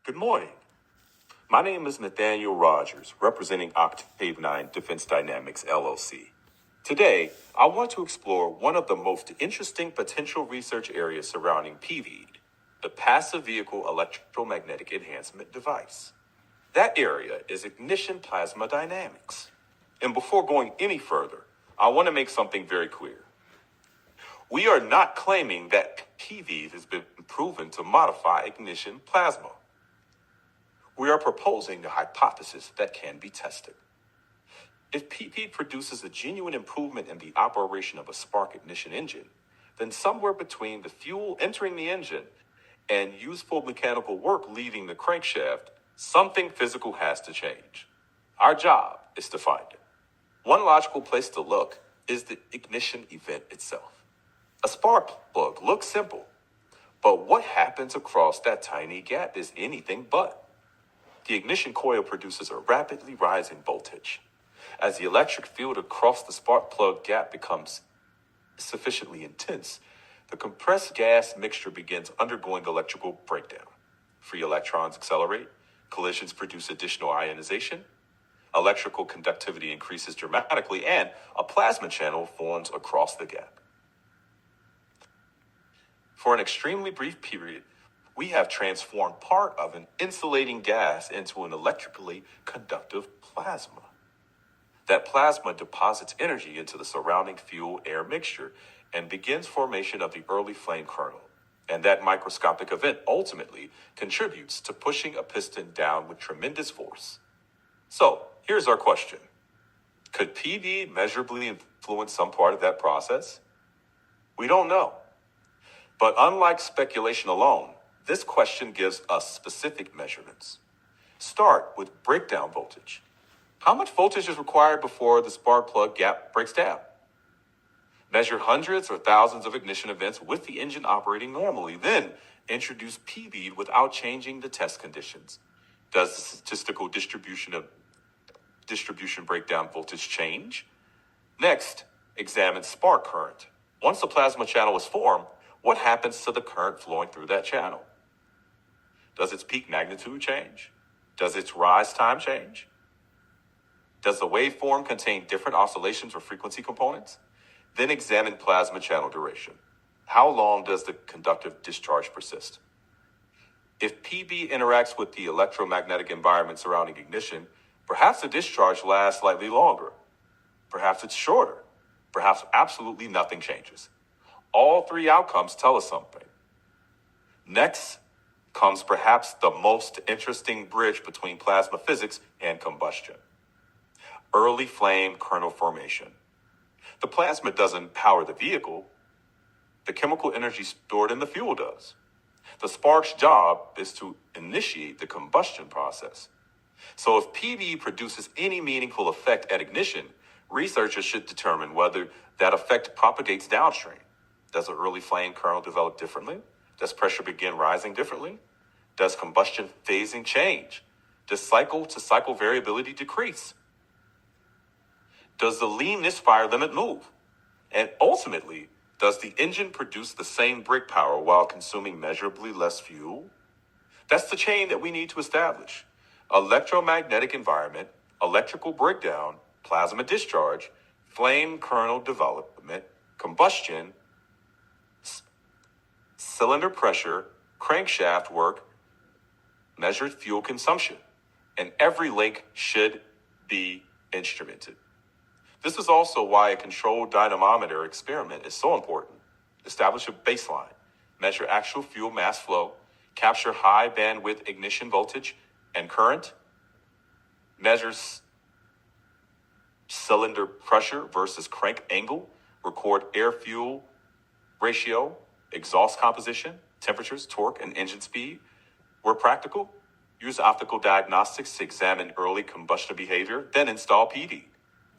Good morning. My name is Nathaniel Rogers, representing Octave 9 Defense Dynamics LLC. Today, I want to explore one of the most interesting potential research areas surrounding Pveed, the Passive Vehicle Electromagnetic Enhancement Device. That area is ignition plasma dynamics. And before going any further, I want to make something very clear. We are not claiming that Pveed has been proven to modify ignition plasma. We are proposing a hypothesis that can be tested. If Pveed produces a genuine improvement in the operation of a spark ignition engine, then somewhere between the fuel entering the engine and useful mechanical work leaving the crankshaft, something physical has to change. Our job is to find it. One logical place to look is the ignition event itself. A spark plug looks simple, but what happens across that tiny gap is anything but. The ignition coil produces a rapidly rising voltage. As the electric field across the spark plug gap becomes sufficiently intense, the compressed gas mixture begins undergoing electrical breakdown. Free electrons accelerate, collisions produce additional ionization, electrical conductivity increases dramatically, and a plasma channel forms across the gap. For an extremely brief period, we have transformed part of an insulating gas into an electrically conductive plasma. That plasma deposits energy into the surrounding fuel-air mixture and begins formation of the early flame kernel. And that microscopic event ultimately contributes to pushing a piston down with tremendous force. So, here's our question. Could PV measurably influence some part of that process? We don't know. But unlike speculation alone, this question gives us specific measurements. Start with breakdown voltage. How much voltage is required before the spark plug gap breaks down? Measure hundreds or thousands of ignition events with the engine operating normally. Then introduce Pveed without changing the test conditions. Does the statistical distribution breakdown voltage change? Next, examine spark current. Once the plasma channel is formed, what happens to the current flowing through that channel? Does its peak magnitude change? Does its rise time change? Does the waveform contain different oscillations or frequency components? Then examine plasma channel duration. How long does the conductive discharge persist? If PB interacts with the electromagnetic environment surrounding ignition, perhaps the discharge lasts slightly longer. Perhaps it's shorter. Perhaps absolutely nothing changes. All three outcomes tell us something. Next comes perhaps the most interesting bridge between plasma physics and combustion. Early flame kernel formation. The plasma doesn't power the vehicle. The chemical energy stored in the fuel does. The spark's job is to initiate the combustion process. So if PV produces any meaningful effect at ignition, researchers should determine whether that effect propagates downstream. Does the early flame kernel develop differently? Does pressure begin rising differently? Does combustion phasing change? Does cycle-to-cycle variability decrease? Does the leanness fire limit move? And ultimately, does the engine produce the same brake power while consuming measurably less fuel? That's the chain that we need to establish. Electromagnetic environment, electrical breakdown, plasma discharge, flame kernel development, combustion, cylinder pressure, crankshaft work, measured fuel consumption, and every link should be instrumented. This is also why a controlled dynamometer experiment is so important. Establish a baseline, measure actual fuel mass flow, capture high bandwidth ignition voltage and current, measures cylinder pressure versus crank angle, record air-fuel ratio, exhaust composition, temperatures, torque, and engine speed. Where practical, use optical diagnostics to examine early combustion behavior, then install PD.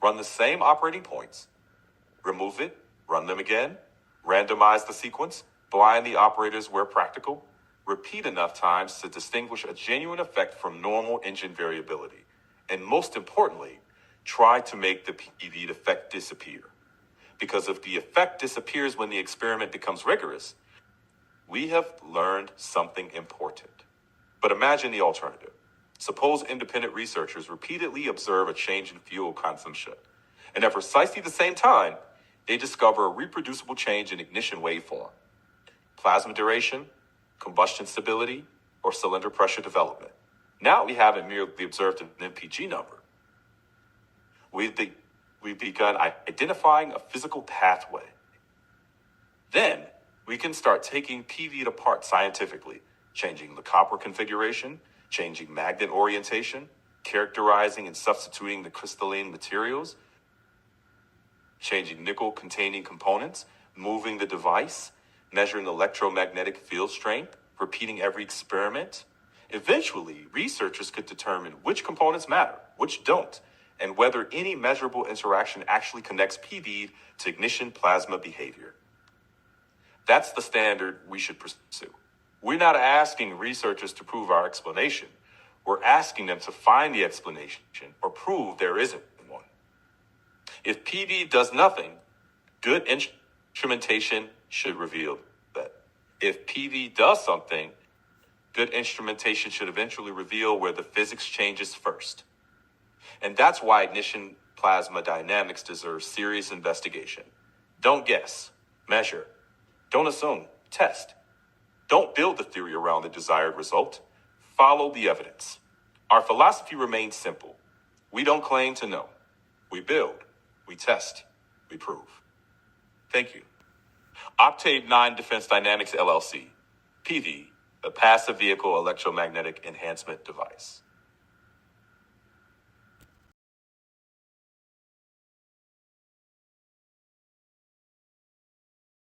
Run the same operating points. Remove it, run them again, randomize the sequence, blind the operators where practical. Repeat enough times to distinguish a genuine effect from normal engine variability. And most importantly, try to make the PV effect disappear. Because if the effect disappears when the experiment becomes rigorous, we have learned something important. But imagine the alternative. Suppose independent researchers repeatedly observe a change in fuel consumption, and at precisely the same time, they discover a reproducible change in ignition waveform, plasma duration, combustion stability, or cylinder pressure development. Now we haven't merely observed an MPG number. We've begun identifying a physical pathway. Then we can start taking Pveed apart scientifically, changing the copper configuration, changing magnet orientation, characterizing and substituting the crystalline materials, changing nickel-containing components, moving the device, measuring electromagnetic field strength, repeating every experiment. Eventually, researchers could determine which components matter, which don't, and whether any measurable interaction actually connects Pveed to ignition plasma behavior. That's the standard we should pursue. We're not asking researchers to prove our explanation. We're asking them to find the explanation or prove there isn't one. If Pveed does nothing, good instrumentation should reveal that. If Pveed does something, good instrumentation should eventually reveal where the physics changes first. And that's why ignition plasma dynamics deserves serious investigation. Don't guess, measure. Don't assume, test. Don't build the theory around the desired result. Follow the evidence. Our philosophy remains simple. We don't claim to know. We build, we test, we prove. Thank you. Octave 9 Defense Dynamics LLC, Pveed, a passive vehicle electromagnetic enhancement device.